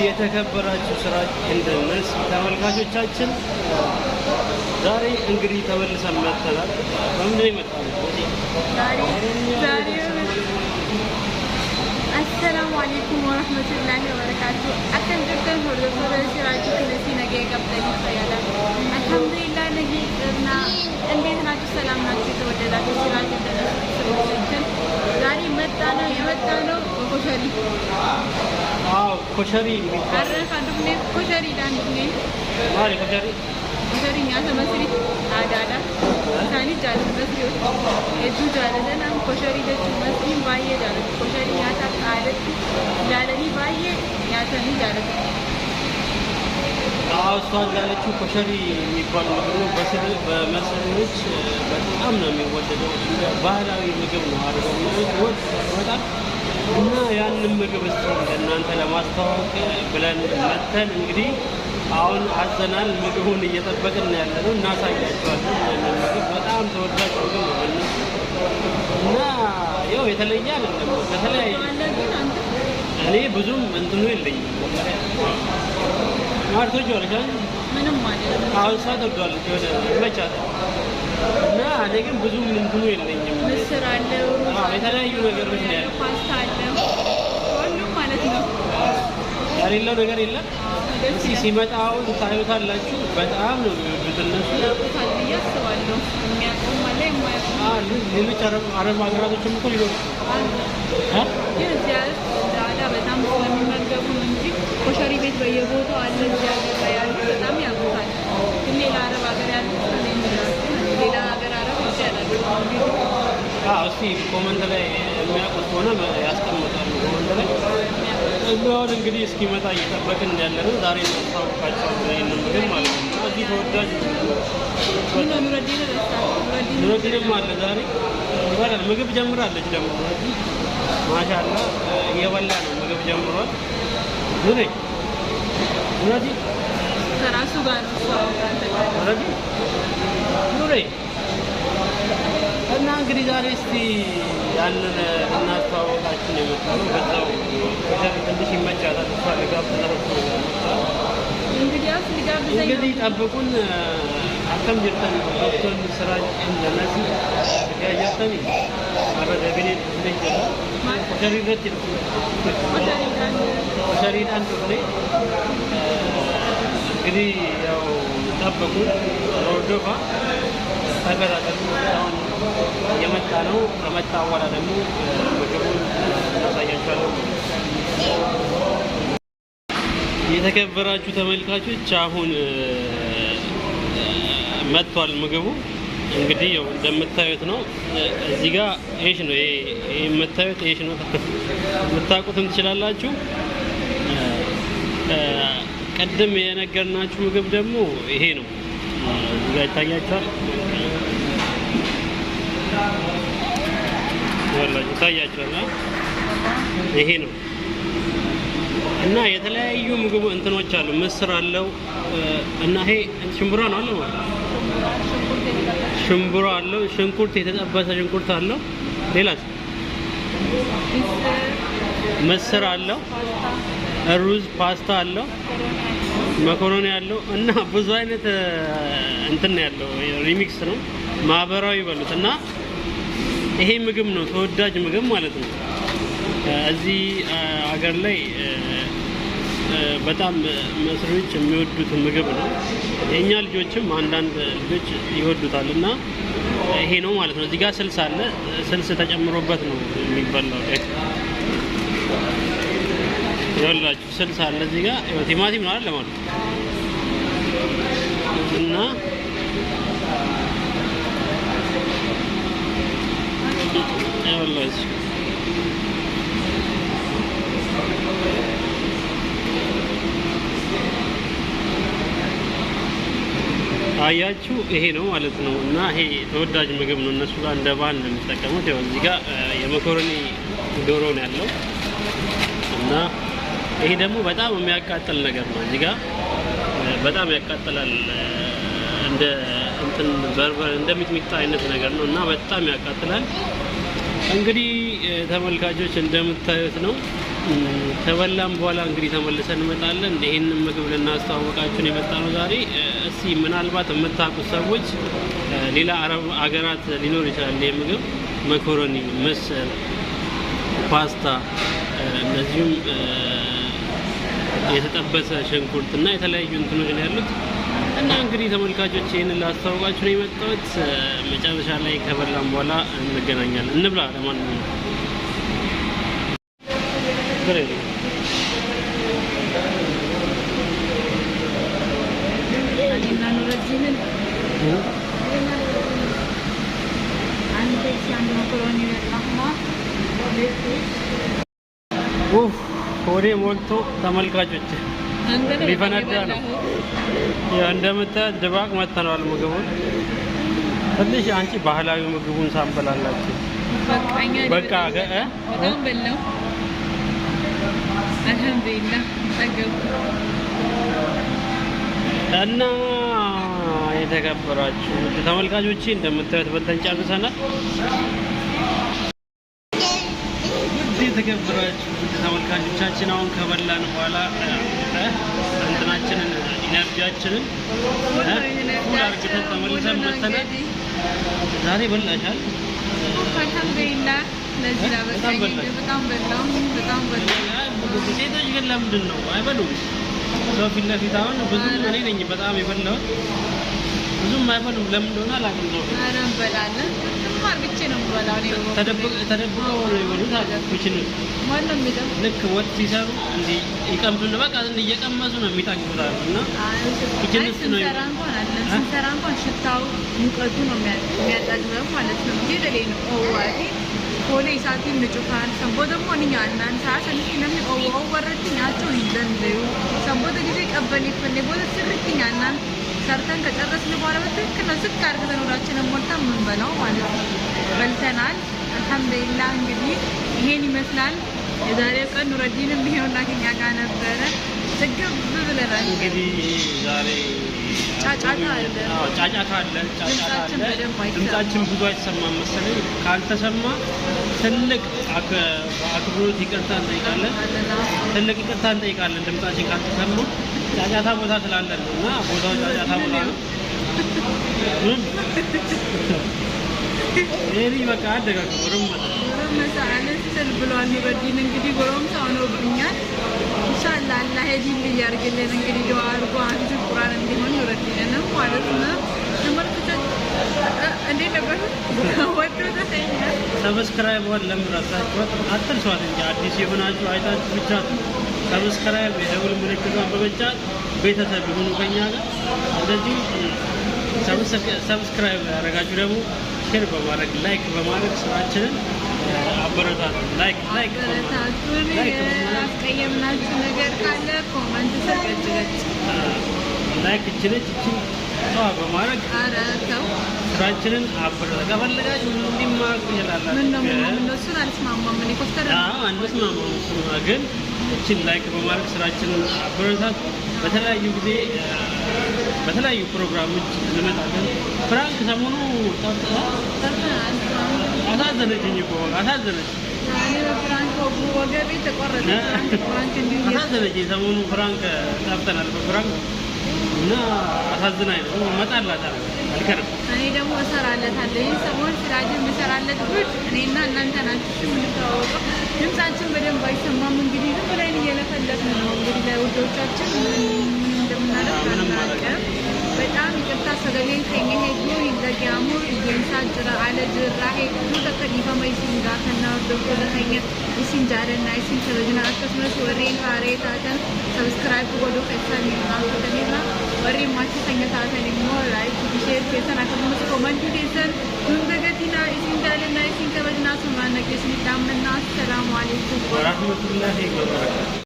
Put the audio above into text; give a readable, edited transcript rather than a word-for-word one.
የተከበራችሁ ስራችን እንደነስ ተመልካቾቻችን ዛሬ እንግዲህ ተመልሰን መጥተናል። በምን ይመጣል ዛሬ السلام عليكم ورحمة الله وبركاته. أكن جدا هردفور سراج كنسي نجى قبل خيالا. الحمد لله نجى إبنا إندي ناجو سلام ناجو تودلا سراج كنسي سراجكن. زاري متانو يمتانو كشري. كشري. أرن خدمني كشري دان دمني. مالي كشري. كشري نيا سمسري. ada. Sani jalan masih itu jalan dan koshari itu masih bayi jalan. Koshari nyata ada jalan ini bayi nyata ni jalan. Soal jalan itu koshari mikal makro bermasalahnya beramna miwajud bahaya itu kebenar. Nah, yang mereka bersih nanti lemas tahu bulan Maret ini. አሁን አዘናል ምግቡን እየጠበቅን ያለነው እናሳያችኋለን። ምግብ በጣም ተወዳጅ ምግብ ነው እና ያው የተለየ አይደለም። በተለያየ እኔ ብዙም እንትኑ የለኝም ማርቶጆ አለኝ ምንም ማለት አሁን ሳተዷለች ወደ መቻት እና እኔ ግን ብዙም እንትኑ የለኝም። ምስር አለው የተለያዩ ነገሮች ነው ያለው። ፓስታ አለው ሁሉም ማለት ነው። ያሌለው ነገር የለም። ሲመጣው ታዩታላችሁ። በጣም ነው የሚወዱት ያውቁታል ብዬ አስባለሁ። የሚያውቁም አለ የማያውቁም ሌሎች አረብ ሀገራቶችም እኮ ሊኖሩ ግን እዚያ ዳዳ በጣም ስለሚመገቡ ነው እንጂ ኮሸሪ ቤት በየቦታው አለ። እዚያ ሀገር ላይ ያሉት በጣም ያውቁታል። ግን ሌላ አረብ ሀገር ያሉት ሌላ ሀገር አረብ እዚያ ያላሉ እስኪ ኮመንት ላይ የሚያውቁት ሆነ ያስቀምጣሉ። ኮመንት ላይ እንደሆነ እንግዲህ እስኪመጣ እየጠበቅን ያለ ነው። ዛሬ ታውቃላችሁ ይሄንን ምግብ ማለት ነው። እዚህ ተወዳጅ ኑረዲንም አለ ዛሬ ይባላል። ምግብ ጀምራለች ደግሞ ማሻአላ እየበላ ነው። ምግብ ጀምሯል። ኑረዲ ከራሱ ጋር ኑረዲ እና እንግዲህ ዛሬ እስቲ ያንን እናስተዋወቃችን የመጣነው በዛው ትንሽ ይመቻታል። እሷ እንግዲህ ጠብቁን። አከም ጅርተን ዶክተር ስራጅ እንደነሲ ከያጀተኒ አረደ ቢኔት ነኝ ኮሸሪረት ኮሸሪዳን ዶክተር እንግዲህ ያው ጠብቁን። ሮዶባ ተከታተሉ። አሁን የመጣ ነው። ከመጣ በኋላ ደግሞ ምግቡን እናሳያችኋለሁ። የተከበራችሁ ተመልካቾች አሁን መጥቷል ምግቡ። እንግዲህ ያው እንደምታዩት ነው። እዚህ ጋር ኤሽ ነው። ይሄ የምታዩት ኤሽ ነው። የምታውቁትም ትችላላችሁ። ቀደም የነገርናችሁ ምግብ ደግሞ ይሄ ነው። እዚህ ጋር ይታያችኋል። ወላሂ ይታያችኋል። ይሄ ነው እና የተለያዩ ምግብ እንትኖች አሉ። ምስር አለው እና ይሄ ሽምብራ ነው አለው ማለት ሽምብራ አለው። ሽንኩርት የተጠበሰ ሽንኩርት አለው። ሌላስ ምስር አለው። ሩዝ ፓስታ አለው። መኮሮኒ አለው እና ብዙ አይነት እንትን ያለው ሪሚክስ ነው። ማህበራዊ ይበሉት እና ይሄ ምግብ ነው ተወዳጅ ምግብ ማለት ነው። እዚህ ሀገር ላይ በጣም መስሪዎች የሚወዱት ምግብ ነው። የኛ ልጆችም አንዳንድ ልጆች ይወዱታል እና ይሄ ነው ማለት ነው። እዚህ ጋር ስልስ አለ። ስልስ ተጨምሮበት ነው የሚበላው። ይኸውላችሁ ስልስ አለ እዚህ ጋር ቲማቲም ነው አይደል ማለት እና ይኸውላችሁ አያችሁ ይሄ ነው ማለት ነው። እና ይሄ ተወዳጅ ምግብ ነው። እነሱ ጋር እንደ ባህል ነው የሚጠቀሙት። ያው እዚህ ጋር የመኮረኒ ዶሮ ነው ያለው እና ይሄ ደግሞ በጣም የሚያቃጥል ነገር ነው። እዚህ ጋር በጣም ያቃጥላል። እንደ እንትን በርበሬ እንደሚጥሚጣ አይነት ነገር ነው እና በጣም ያቃጥላል። እንግዲህ ተመልካቾች እንደምታዩት ነው። ከበላም በኋላ እንግዲህ ተመልሰን እንመጣለን። ይሄንን ምግብ ልናስተዋወቃችሁን የመጣ ነው ዛሬ። እስቲ ምናልባት የምታውቁት ሰዎች ሌላ አረብ አገራት ሊኖር ይችላል። ይሄ ምግብ መኮረኒ፣ ምስር፣ ፓስታ እነዚሁም የተጠበሰ ሽንኩርት እና የተለያዩ እንትኖች ነው ያሉት። እና እንግዲህ ተመልካቾች ይህንን ላስተዋወቃችሁ ነው የመጣሁት። መጨረሻ ላይ ከበላም በኋላ እንገናኛለን። እንብላ። ለማንኛውም ወደ ሞልቶ ተመልካቾች ሊፈነዳ ነው። እንደምታዩት ድባቅ መተናል። ምግቡን ትንሽ አንቺ ባህላዊ ምግቡን ሳንበላላችሁ በቃ በጣም በላው። አልሐምዱሊላህ ጠገብኩ። እና የተከበራችሁ ተመልካቾቼ እንደምታዩት በልተን ጨርሰናል። የተከበራችሁ ተመልካቾቻችን አሁን ከበላን በኋላ እንትናችንን ኢነርጂያችንን ሁሉ አርግተን ተመልሰን መተናል። ዛሬ በላሻል? አልሐምዱሊላህ ለዚህ ላበቃኝ በጣም በላው። ሴቶች ግን ለምንድን ነው አይበሉም? ሰው ፊት ለፊት አሁን ብዙ እኔ ነኝ በጣም የበላሁት። ብዙም አይበሉም። ለምን እንደሆነ አላውቅም። ነው ኧረ እንበላለን። አርግቼ ነው የምበላው። ተደብቀው ነው የበሉት አለ ኩችን ውስጥ ማንም ይደም ልክ ወጥ ሲሰሩ እንዲህ ይቀምሱና በቃ እየቀመሱ ነው የሚጠግቡት አሉ። እና ኩችን ውስጥ ነው ስንሰራ እንኳን ሽታው ሙቀቱ ነው የሚያጠግበው ማለት ነው እንጂ ለሌ ነው ኦዋቲ ሆሌ ሳቲን ንጩካን ሰንቦደ ሞኒኛ እናን ሳሰንሽ ነሚ ኦዋ ወረትኛቸው ይዘንደዩ ሰንቦደ ጊዜ ቀበል ይፈለ ቦደ ስርትኛ እናን ሰርተን ከጨረስን በኋላ በትክክል ነው ስክ አድርገን ወዳችንን ሞልተን የምንበላው ማለት ነው። በልተናል። አልሐምዱሊላህ እንግዲህ ይሄን ይመስላል የዛሬው ቀን። ኑረዲንም ይሄውና ከኛ ጋር ነበረ። ጥግብ ብለናል። እንግዲህ ዛሬ ጫጫታ አለ። ጫጫታ አለ። ድምጻችን ብዙ አይሰማም መሰለኝ። ካልተሰማ ትልቅ አክብሮት ይቅርታ እንጠይቃለን። ትልቅ ይቅርታ እንጠይቃለን። ድምጻችን ካልተሰማ ጫጫታ ቦታ ስላለን ነው። እና ቦታው ጫጫታ ቦታ ነው። ይሄ በቃ አደጋግሞ መሳለል ብሏል። ኑረዲን እንግዲህ ጎረምሳ ሆኖብኛል። ኢንሻአላህ አላህ ሄዲን ያርግልን። እንግዲህ ዱአ አድርጎ አንተ ቁርአን እንዲሆን ኑረዲንንም ማለት ነው። ተመልክተን እንዴ ነበር ወጥቶ ተሰኛ ሰብስክራይብ ወል ለምራታችሁ አትርሷት እንጂ አዲስ የሆናችሁ አይታችሁ ብቻ ሰብስክራይብ የደውል ምልክቷን በመጫን ቤተሰብ ይሁኑ ከኛ ጋር። እንደዚህ ሰብስክራይብ ያደረጋችሁ ደግሞ ሼር በማድረግ ላይክ በማድረግ ስራችንን አበረታቱ። ላይክ ያስቀየምናችሁ ነገር ካለ ኮመንት ስር ገጭ ላይክ እችለች በማድረግ ስራችንን አበረታቱ። ከፈለጋችሁ እንዲማሩ ይችላላችሁ። እነሱን አልስማማም እኔ ኮስተር አንስማማም። ግን እችን ላይክ በማድረግ ስራችንን አበረታቱ። በተለያዩ ጊዜ በተለያዩ ፕሮግራሞች እንመጣለን። ፍራንክ ሰሞኑ አሳዘነችኝ እኮ አሳዘነች። አሳዘነችኝ ሰሞኑ ፍራንክ ጠፍተናል በፍራንክ እና አሳዝናኝ ነው። እመጣላታለሁ አልቀርም። እኔ ደግሞ እሰራለታለሁ። ይህን ሰሞን ሲራጅን የምሰራለት ጉድ እኔና እናንተ ናችሁ የምንተዋወቀው። ድምጻችን በደንብ አይሰማም። እንግዲህ ዝም ብለን እየለፈለፍን ነው። እንግዲህ ለውዶቻችን ምን እንደምናደርግ አናውቅም። በጣም ይቅርታ ሰገሌን ከኛ ሄዱ ይዘጋሙ ይንሳ ጅራ አለ ጅራ ሄዱ ተከሊፈመ ይሲንጋ ከናወርዶ ከኛ ይሲንጃረና ይሲን ተበጅና አስተስመስ ወሬን ካሬታተን ሰብስክራይብ ጎዶ ከሳኒ ማስተኒና ወሬ ማች ተኛታተን ሞ ላይክ ሼር ከሰና ከመስ ኮመንት ዲሰን ሁንደገቲና ይሲንጃለና ይሲን ተበጅና ሱማነ ከሲን ዳምና ሰላም አለይኩም ወራህመቱላሂ ወበረካቱ